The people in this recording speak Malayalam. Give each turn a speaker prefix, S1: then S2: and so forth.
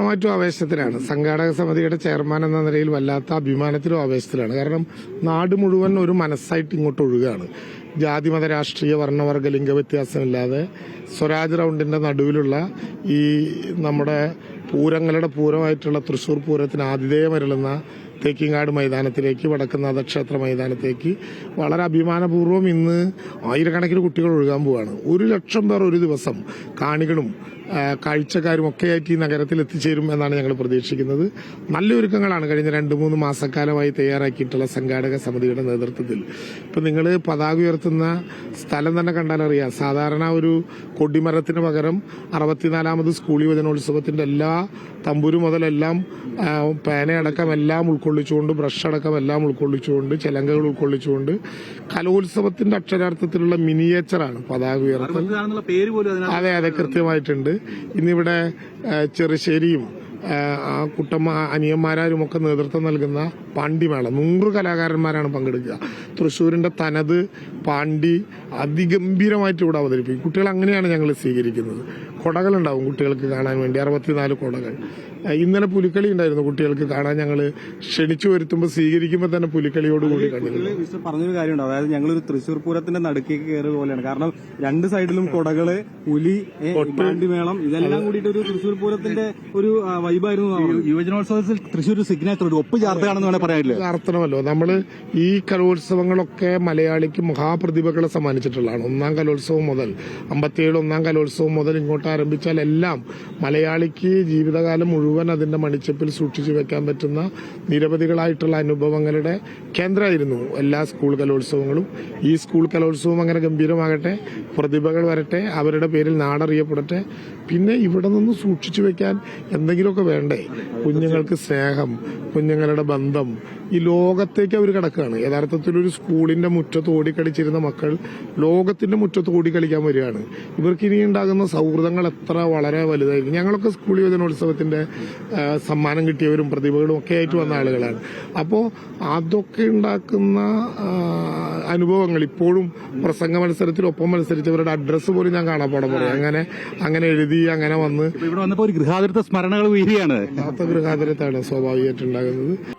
S1: പൂർണ്ണമായിട്ടും ആവേശത്തിലാണ്. സംഘാടക സമിതിയുടെ ചെയർമാൻ എന്ന നിലയിൽ വല്ലാത്ത അഭിമാനത്തിലും ആവേശത്തിലാണ്. കാരണം നാട് മുഴുവൻ ഒരു മനസ്സായിട്ട് ഇങ്ങോട്ട് ഒഴുകുകയാണ്. ജാതിമത രാഷ്ട്രീയ വർണ്ണവർഗ ലിംഗ വ്യത്യാസമില്ലാതെ സ്വരാജ് റൗണ്ടിന്റെ നടുവിലുള്ള ഈ നമ്മുടെ പൂരങ്ങളുടെ പൂരമായിട്ടുള്ള തൃശൂർ പൂരത്തിന് ആതിഥേയമരുളുന്ന തേക്കിങ്ങാട് മൈതാനത്തിലേക്ക്, വടക്കുന്നാഥ ക്ഷേത്ര മൈതാനത്തേക്ക് വളരെ അഭിമാനപൂർവ്വം ഇന്ന് ആയിരക്കണക്കിന് കുട്ടികൾ ഒഴുകാൻ പോവുകയാണ്. 1,00,000 പേർ ഒരു ദിവസം കാണികളും കാഴ്ചക്കാരും ഒക്കെയായിട്ട് ഈ നഗരത്തിൽ എത്തിച്ചേരും എന്നാണ് ഞങ്ങൾ പ്രതീക്ഷിക്കുന്നത്. നല്ല ഒരുക്കങ്ങളാണ് കഴിഞ്ഞ 2-3 മാസക്കാലമായി തയ്യാറാക്കിയിട്ടുള്ള സംഘാടക സമിതിയുടെ നേതൃത്വത്തിൽ. ഇപ്പം നിങ്ങൾ പതാക ഉയർത്തുന്ന സ്ഥലം തന്നെ കണ്ടാലറിയാം. സാധാരണ ഒരു കൊടിമരത്തിന് പകരം 64ാമത് സ്കൂൾ യുവജനോത്സവത്തിന്റെ എല്ലാ തമ്പുരു മുതലെല്ലാം പേനയടക്കം എല്ലാം ഉൾക്കൊള്ളിച്ചുകൊണ്ട്, ബ്രഷ് അടക്കം എല്ലാം ഉൾക്കൊള്ളിച്ചുകൊണ്ട്, ചെലങ്കകൾ ഉൾക്കൊള്ളിച്ചുകൊണ്ട് കലോത്സവത്തിന്റെ അക്ഷരാർത്ഥത്തിലുള്ള മിനിയേച്ചറാണ് പതാക ഉയർത്തൽ. അതെ അതെ, കൃത്യമായിട്ടുണ്ട്. ഇന്നിവിടെ ചെറുശ്ശേരിയും കുട്ടമ്മ അനിയന്മാരും ഒക്കെ നേതൃത്വം നൽകുന്ന പാണ്ടിമേള 100 കലാകാരന്മാരാണ് പങ്കെടുക്കുക. തൃശ്ശൂരിന്റെ തനത് പാണ്ടി അതിഗംഭീരമായിട്ട് ഇവിടെ അവതരിപ്പിക്കും. കുട്ടികൾ അങ്ങനെയാണ് ഞങ്ങൾ സ്വീകരിക്കുന്നത്. കൊടകളുണ്ടാവും കുട്ടികൾക്ക് കാണാൻ വേണ്ടി, 64 കൊടകൾ. ഇന്നലെ പുലിക്കളി ഉണ്ടായിരുന്നു കുട്ടികൾക്ക് കാണാൻ. ഞങ്ങൾ ക്ഷണിച്ചു വരുത്തുമ്പോൾ സ്വീകരിക്കുമ്പോൾ തന്നെ പുലിക്കളിയോടുകൂടി കണ്ടിരുന്നു.
S2: പറഞ്ഞൊരു കാര്യമുണ്ട്, അതായത് ഞങ്ങളൊരു തൃശ്ശൂർ പൂരത്തിന്റെ നടുക്കേക്ക് കയറിയ പോലെയാണ്. കാരണം 2 സൈഡിലും കൊടകള്, പുലി, പാണ്ടിമേളം, ഇതെല്ലാം കൂടിയിട്ട് ഒരു തൃശ്ശൂർ പൂരത്തിന്റെ ഒരു വൈബായിരുന്നു. യുവജനോത്സവത്തിൽ തൃശ്ശൂർ സിഗ്നേച്ചർ ഒരു ഒപ്പ് ചേർത്താണെന്ന് വേണേൽ പറയാനില്ല.
S1: അർത്ഥമല്ലോ, നമ്മള് ഈ കലോത്സവങ്ങളൊക്കെ മലയാളിക്ക് മഹാപ്രതിഭകളെ സമ്മാനിച്ചിട്ടുള്ളതാണ്. 1ാം കലോത്സവം മുതൽ 57 1ാം കലോത്സവം മുതൽ ഇങ്ങോട്ട് ആരംഭിച്ചാൽ എല്ലാം മലയാളിക്ക് ജീവിതകാലം മുഴുവൻ അതിന്റെ മണിച്ചപ്പിൽ സൂക്ഷിച്ചു വെക്കാൻ പറ്റുന്ന നിരവധികളായിട്ടുള്ള അനുഭവങ്ങളുടെ കേന്ദ്രമായിരുന്നു എല്ലാ സ്കൂൾ കലോത്സവങ്ങളും. ഈ സ്കൂൾ കലോത്സവം അങ്ങനെ ഗംഭീരമാകട്ടെ, പ്രതിഭകൾ വരട്ടെ, അവരുടെ പേരിൽ നാടറിയപ്പെടട്ടെ. പിന്നെ ഇവിടെ നിന്ന് സൂക്ഷിച്ചു വെക്കാൻ എന്തെങ്കിലുമൊക്കെ വേണ്ടേ? കുഞ്ഞുങ്ങൾക്ക് സ്നേഹം, കുഞ്ഞുങ്ങളുടെ ബന്ധം, ഈ ലോകത്തേക്ക് അവർ കിടക്കുകയാണ്. യഥാർത്ഥത്തിൽ ഒരു സ്കൂളിന്റെ മുറ്റത്ത് ഓടിക്കളിച്ചിരുന്ന മക്കൾ ലോകത്തിന്റെ മുറ്റത്ത് ഓടിക്കളിക്കാൻ വരികയാണ്. ഇവർക്ക് ഇനി ഉണ്ടാകുന്ന സൗഹൃദങ്ങൾ എത്ര വളരെ വലുതായിരിക്കും. ഞങ്ങളൊക്കെ സ്കൂൾ യുവജനോത്സവത്തിന്റെ സമ്മാനം കിട്ടിയവരും പ്രതിഭകളും ഒക്കെ ആയിട്ട് വന്ന ആളുകളാണ്. അപ്പോൾ അതൊക്കെ ഉണ്ടാക്കുന്ന അനുഭവങ്ങൾ ഇപ്പോഴും പ്രസംഗ മത്സരത്തിൽ ഒപ്പം മത്സരിച്ചവരുടെ അഡ്രസ്സ് പോലും ഞാൻ കാണാപ്പാടെ പറയാം. അങ്ങനെ എഴുതി അങ്ങനെ വന്ന്
S2: ഇവിടെ വന്നപ്പോൾ ഒരു ഗൃഹാതുരത്വ സ്മരണകൾ വീഴുകയാണ്.
S1: ഗൃഹാതുരത്താണ് സ്വാഭാവികമായിട്ടുണ്ടാകുന്നത്.